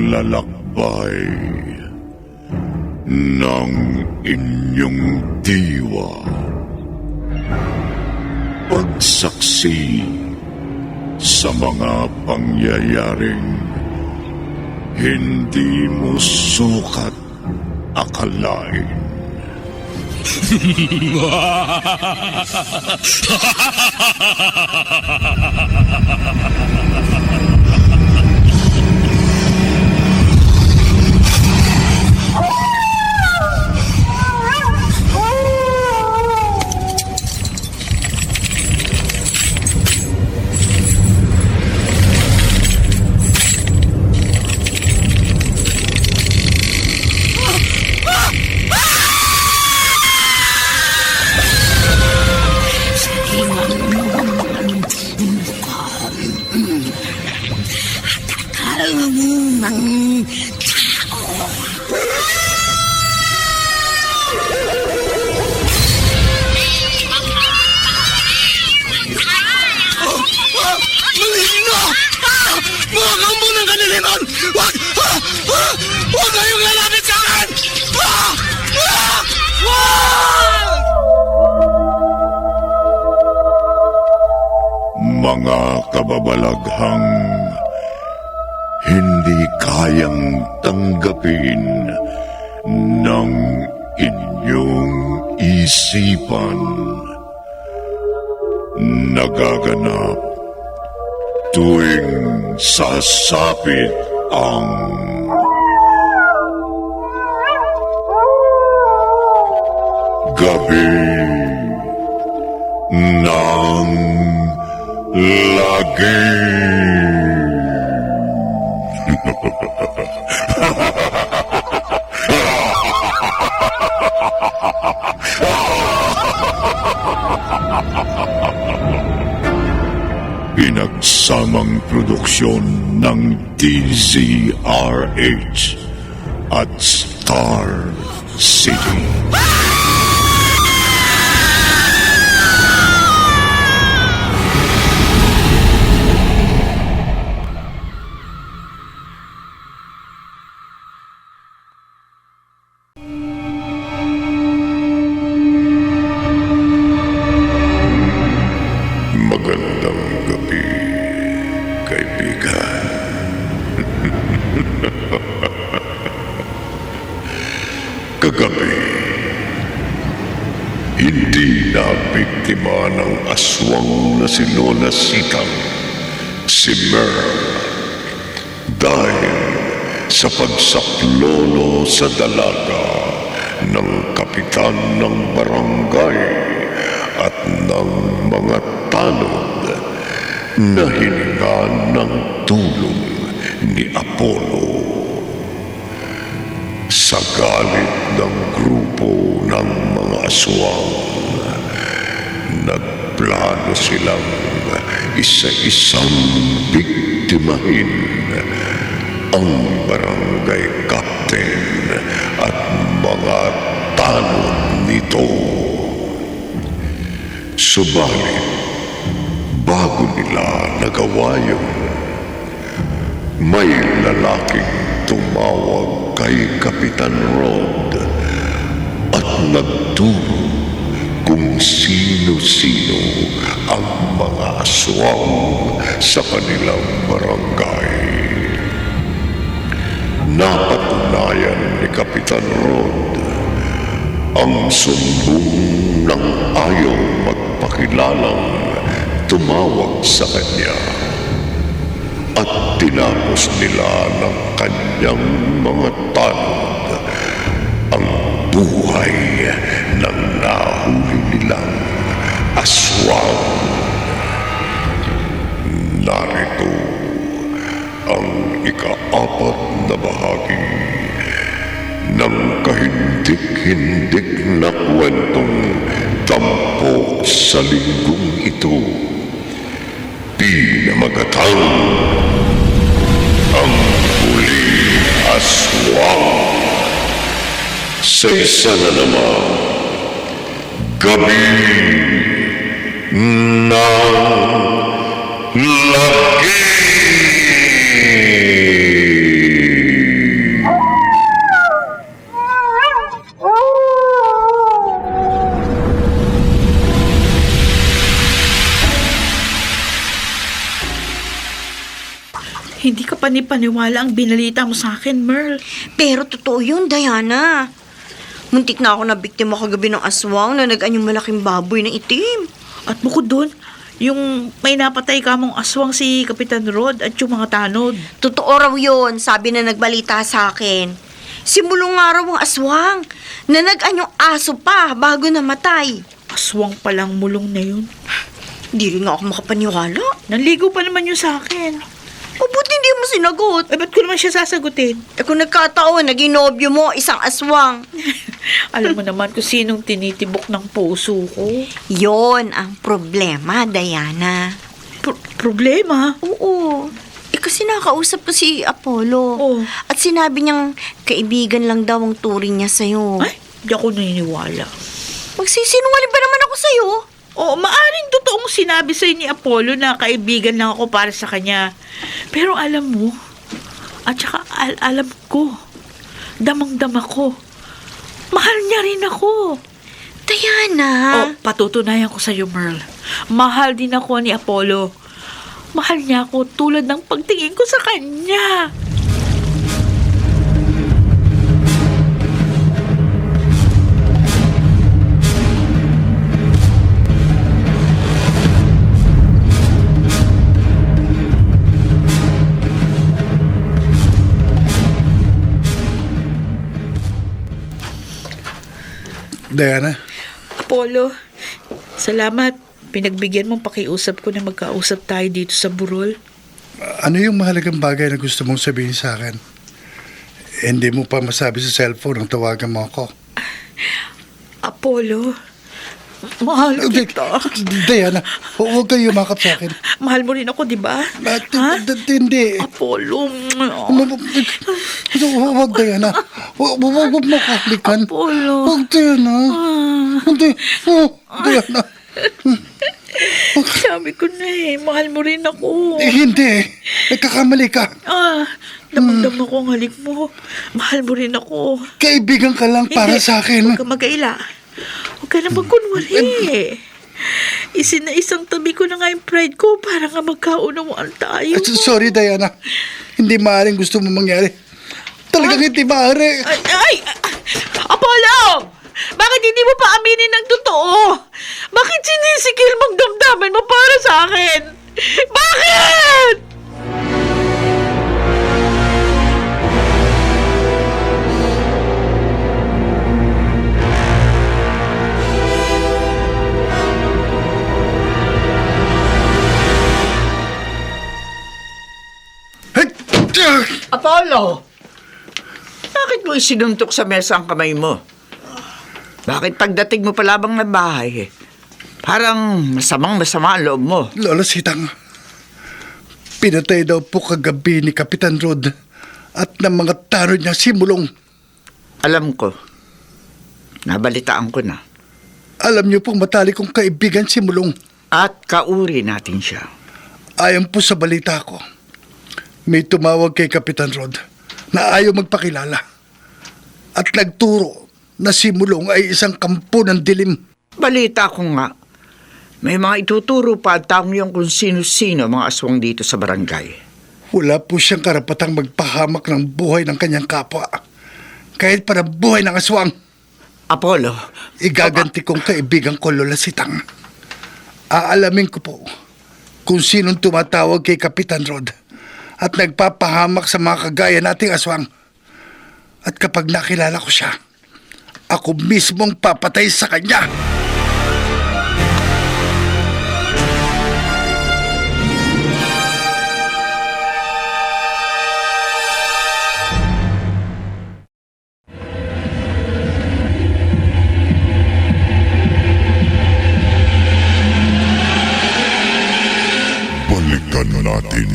paglalakbay ng inyong diwa. Pagsaksi sa mga pangyayaring hindi mo sukat akalain. Huwag kayong lalapit sa akin! Mga kababalaghang hindi kayang tanggapin ng inyong isipan. Nagaganap tuwing sasapit ang gabi ng lagi. Pinagsamang produksyon ng DZRH at Star City. Magandang gabi, kaibigan. Kagabi, hindi na biktima ng aswang na si Lola Sitang, si Merle, dahil sa pagsaklolo sa dalaga ng kapitan ng barangay at ng mga tanod na hininga ng tulong ni Apollo. Sa galit ng grupo ng mga aswang, nagplano silang isa-isang biktimahin ang barangay captain at mga tanod nito. Subalit, bago nila nagawa yun, may lalaking tumawag kay Kapitan Rod at nagturo kung sino-sino ang mga aswang sa kanilang barangay. Napatunayan ni Kapitan Rod ang sumbong ng ayaw magpakilalang tumawag sa kanya, at tinapos nila ng kanyang mga tanod ang buhay ng nahuli nilang aswang. Narito ang ika-4 na bahagi ng kahindik-hindik na kwentong tampok sa linggong ito. Pinamagatang ang huling aswang. Sa isa na naman, gabi ng lagi. panipaniwala ang binalita mo sa akin, Merl. Pero totoo yun, Diana. Muntik na ako na biktima kagabi ng aswang na nag-anyong malaking baboy na itim. At bukod doon, yung may napatay ka mong aswang si Kapitan Rod at yung mga tanod. Totoo raw yun, sabi na nagbalita sa akin. Simulong nga raw ang aswang na nag-anyong aso pa bago namatay. Aswang palang mulong na yun. Di rin nga ako makapaniwala. Nanligo pa naman yun sa akin. O buti hindi mo sinagot. Eh, ba't ko naman siya sasagutin? Eh kung nagkataon, naging nobyo mo, isang aswang. Alam mo naman kung sinong tinitibok ng puso ko. Yon ang problema, Diana. Problema? Oo. Eh kasi nakausap ko si Apollo. Oh. At sinabi niyang kaibigan lang daw ang turing niya sa'yo. Ay, di ako naniniwala. Magsisinungaling ba naman ako sa'yo? Oo, maaring totoong sinabi sa'yo ni Apollo na kaibigan lang ako para sa kanya. Pero alam mo, at saka alam ko, damang-dama ko, mahal niya rin ako. Diana. Patutunayan ko sa'yo, Merl. Mahal din ako ni Apollo. Mahal niya ako tulad ng pagtingin ko sa kanya. Diana, Apollo, salamat. Pinagbigyan mong pakiusap ko na magkausap tayo dito sa burol. ano yung mahalagang bagay na gusto mong sabihin sa akin? Hindi mo pa masabi sa cellphone ang tawagan mo ako. Apollo, mahal kita. Diana, huwag kayo yumakap sa akin. Mahal mo rin ako, di ba? Hindi. Apollo. Huwag, Diana. Huwag mo kahalikan. Apollo. Huwag, Diana. Hindi. Diana. Sabi ko na mahal mo rin ako. Hindi. Nagkakamali ka. Damang-dama ko ang halik mo. Mahal mo rin ako. Kaibigan ka lang para sa akin. Huwag ka mag-aila. Huwag ka na magkunwari. Isang tabi ko na nga yung pride ko para nga magkaunawaan tayo. Sorry, Diana. Hindi maaaring gusto mo mangyari. Talagang hindi maaari. Ay! Apollo! Bakit hindi mo pa aminin ng totoo? Bakit sinisikil mong damdamin mo para sa akin? Bakit? Apollo! Bakit mo isinuntok sa mesa ang kamay mo? Bakit pagdating mo pa labang ng bahay, parang masama ang loob mo? Lola Sitang, pinatay daw po kagabi ni Kapitan Rod at ng mga tanod niya si Mulong. Alam ko. Nabalitaan ko na. Alam niyo pong matalik kong kaibigan si Mulong. At kauri natin siya. Ayon po sa balita ko, may tumawag kay Kapitan Rod na ayaw magpakilala at nagturo na si Mulong ay isang kampo ng dilim. Balita ko nga, may mga ituturo pa at taong yung kung sino-sino mga aswang dito sa barangay. Wala po siyang karapatang magpahamak ng buhay ng kanyang kapwa. Kahit para buhay ng aswang. Apollo, Igaganti kong kaibigan ko, Lola Sitang. Aalamin ko po kung sinong tumatawag kay Kapitan Rod at nagpapahamak sa mga kagaya nating aswang. At kapag nakilala ko siya, ako mismong papatay sa kanya. Balikan natin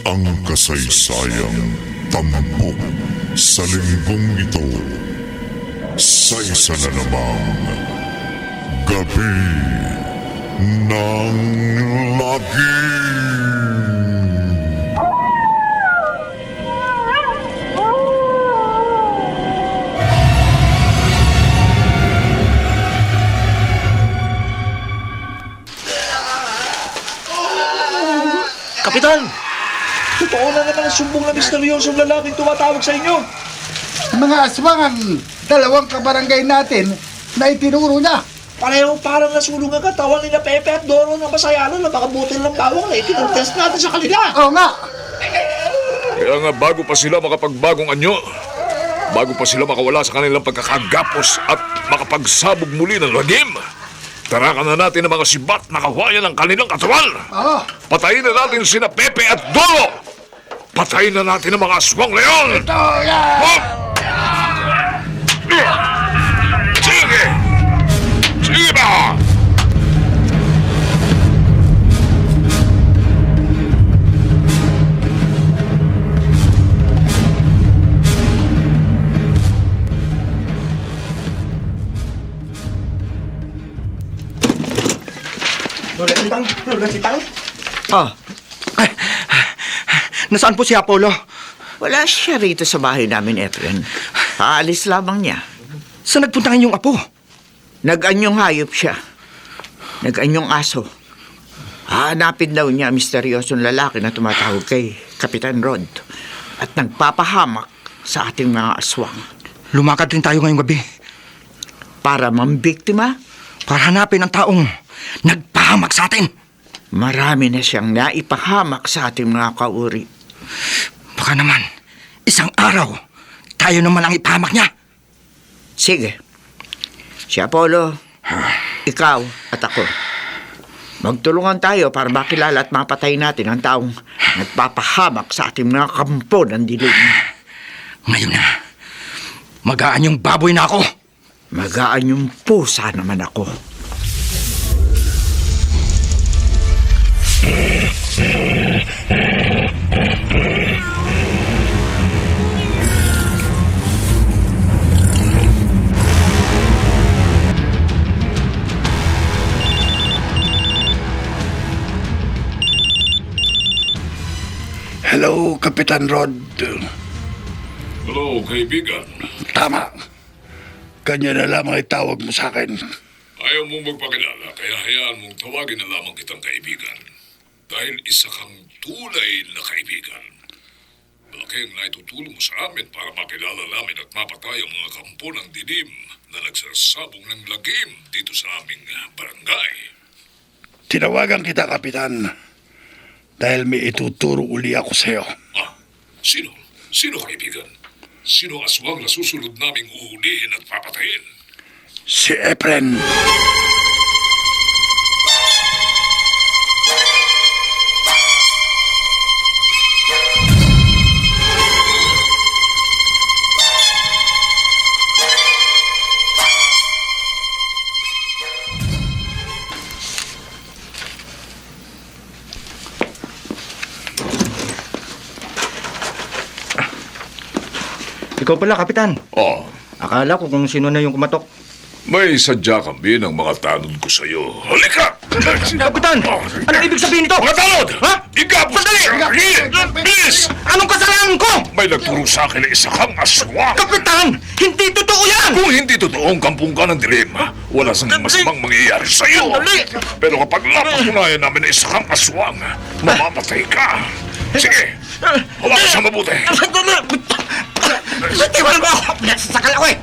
ang kasaysayang tampok sa linggong ito sa isa na namang Gabi ng Lagim. Kapitan! Totoo na naman ang sumbong na misteryosong lalaking tumatawag sa inyo. Mga aswang ang dalawang kabarangay natin na itinuro niya. Pareho parang nasulong ang katawan nila Pepe at Doro ng Masayalo na makabutin ng bawang na itinutest natin sa kanila. Oo nga. Kaya nga bago pa sila makapagbagong anyo, bago pa sila makawala sa kanilang pagkakagapos at makapagsabog muli ng lagim, tarakan na natin ang mga sibat na kawayan ng kanilang katawan. Oo. Patayin na natin sina Pepe at Doro. Patayin na natin ang mga aswang leon. Hop! Sige! Sige ba? Lola Sitang? Oh, Nasaan po si Apollo? wala siya rito sa bahay namin, Efren. Aalis lamang niya. Saan nagpunta ang iyong apo? Nag-anyong hayop siya. Nag-anyong aso. Hahanapin daw niya ang misteryosong lalaki na tumatawag kay Kapitan Rod at nagpapahamak sa ating mga aswang. Lumakad rin tayo ngayong gabi Para mambiktima, para hanapin ang taong nagpahamak sa atin. marami na siyang naipahamak sa ating mga kauri. Baka naman, isang araw, tayo naman ang ipahamak niya. Sige. Si Apollo, ikaw at ako. Magtulungan tayo para makilala at mapatay natin ang taong nagpapahamak sa ating mga kampo ng dilim. Ngayon na, magaan yung baboy na ako. Magaan yung pusa naman ako. Hello, Kapitan Rod. Hello, kaibigan. Tama. Kanya na lamang itawag mo sa akin. Ayaw mong magpakilala, kaya hayaan mong tawagin na lamang kitang kaibigan. Dahil isa kang tunay na kaibigan. Malaki ang naitutulong mo sa amin para makilala namin at mapatay ang mga kampo ng dilim na nagsasabong ng lagim dito sa aming barangay. Tinawagan kita, Kapitan, dahil may ituturo uli ako sa'yo. Ah, sino? Sino kaibigan? Sino aswang na susunod naming uulihin at papatayin? Si Efren. Ikaw pala, Kapitan. Oh, Akala ko kung sino na yung kumatok. may sadya kami ng mga tanod ko sa'yo. Halika! Kapitan! Anong ibig sabihin nito? Mga tanod! Ha? Igapos Sandali! sa akin! Bilis! Anong kasalanan ko? May nagturo sa akin na isa kang aswang! Kapitan! Hindi totoo yan! Kung hindi totoong kampung ka ng dilim, wala sang masamang mangyayari sa'yo. Sandali! Pero kapag napatunayan namin na isa kang aswang, mamamatay ka. Sige, hawakan sa mabuti. Sandali! Bitiwan mo ako! Nasasakal ako eh!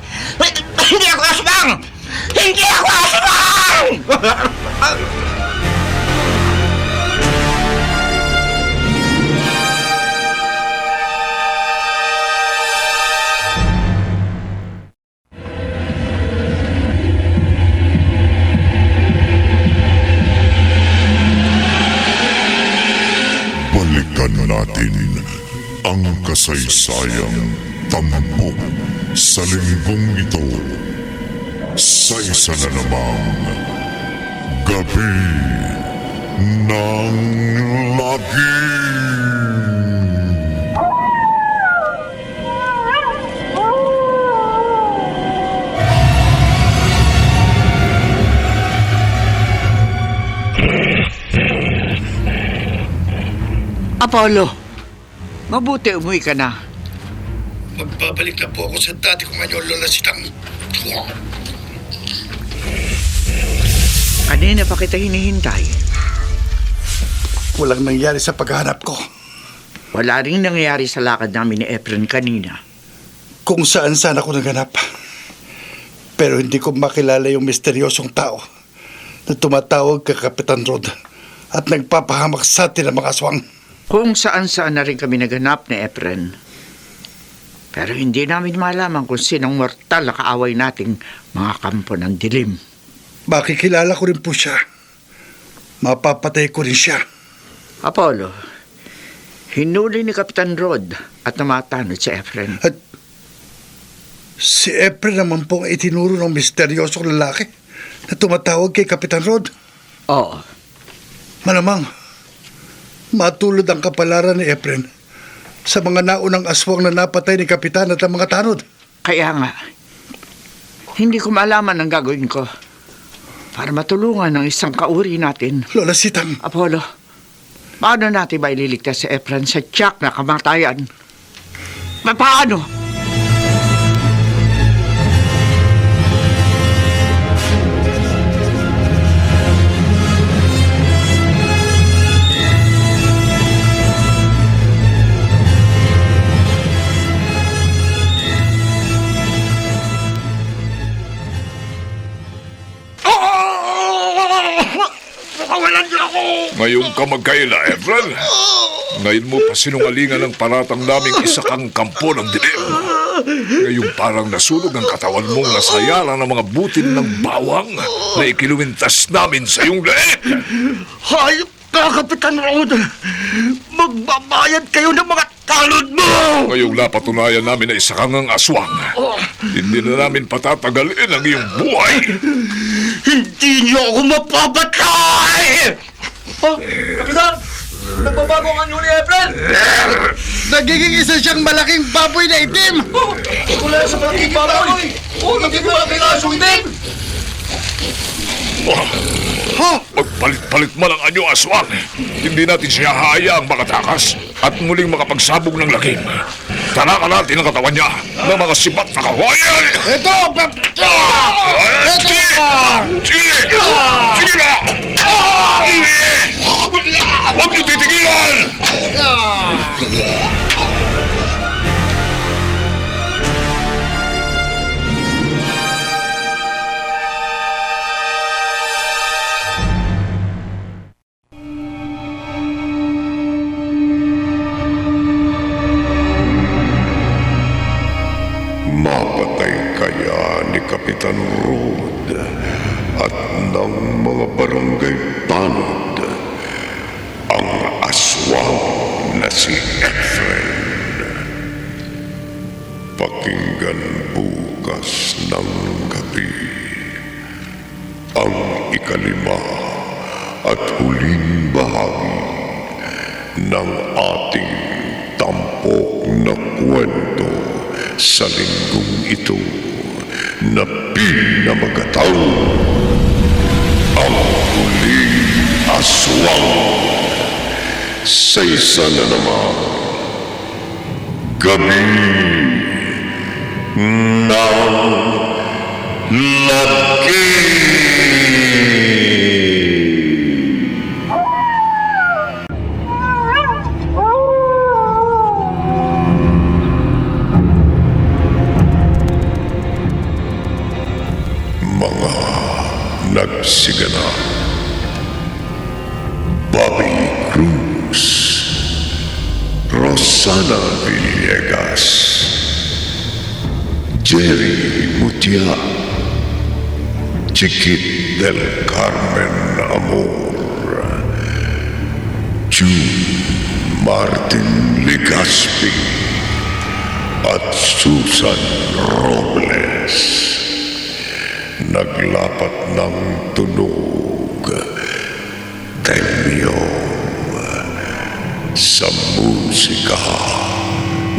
Hindi ako aswang! Hindi ako aswang! Balikan natin ang kasaysayang tampok sa linggong ito sa isa na namang gabi ng lagim. Apollo, mabuti umuwi ka na. Magbabalik na po ako sa dati kong anyo, Lola Sitang. Kanina pa kita hinihintay. Walang nangyari sa paghahanap ko. Wala rin nangyayari sa lakad namin ni Efren kanina. Kung saan ako naganap. Pero hindi ko makilala yung misteryosong tao na tumatawag kay Kapitan Rod at nagpapahamak sa atin ng mga aswang. Kung saan na rin kami naganap ni Efren. Pero hindi namin malaman kung sinong mortal na kaaway nating mga kampo ng dilim. Makikilala ko rin po siya. Mapapatay ko rin siya. Apollo, hinuli ni Kapitan Rod at namatanod si Efren. At si Efren naman pong itinuro ng misteryosong lalaki na tumatawag kay Kapitan Rod. Oo. Malamang, matulad ang kapalaran ni Efren sa mga naunang aswang na napatay ni Kapitan at ang mga tanod. Kaya nga, hindi ko malaman ang gagawin ko para matulungan ang isang kauri natin. Lola Sitang, Apollo, paano natin ba ililigtas si Efren sa tiyak na kamatayan? Paano? Pakawalan niyo ako! Ngayon ka magkaila, Efren. Ngayon mo pa sinungalingan ang paratang naming isa kang kampo ng dilim. Ngayon parang nasunog ang katawan mong nasayaran ng mga butil ng bawang na ikinuwintas namin sa iyong leeg. Hayop ka, Kapitan Rod! Magbabayad kayo ng mga talod mo! Ngayong napatunayan namin na isa kang ang aswang. Hindi na namin patatagalin ang iyong buhay. Hindi niyo ako mapapatay! Kapitan! Nagbabago ang anyo ni Efren! nagiging isa siyang malaking baboy na itim! Wala sa malaking baboy! Naging malaking aso itim! Magpalit-palit man ang anyo aswang. Hindi natin siya hahayaang makatakas at muling makapagsabog ng lakim. Tanakan natin ang katawan niya ng mga sibat na kawayan! Ito! Sige! Sige! Sige na! Huwag niyo titigilan! Mapatay kaya ni Kapitan Rod at ng mga barangay tanod ang aswang na si Efren. Pakinggan bukas ng gabi ang ikalima at huling bahagi ng ating tampok na kwento sa linggong ito na pinamagataw ang huling aswang sa isa na naman gabi ng lagi. Mga nagsigana, Bobby Cruz, Rosana Villegas, Jerry Mutia, Chiquit del Carmen Amor, June Martin Legaspi, at Susan Robles. Naglapat ng tunog, temyo sa musika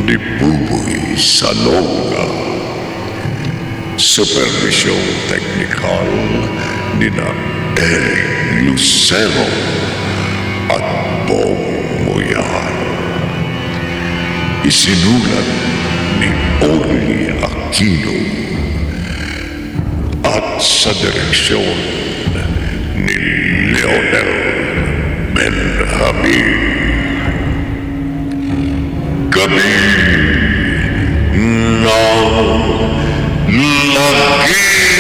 ni Buboy Salonga. Supervisyong teknikal ni na Eric Lucero at Bong Moyan. Isinulat ni Orly Aquino at sa direksyon ni Leonel Benjamin. gabi ng lagi.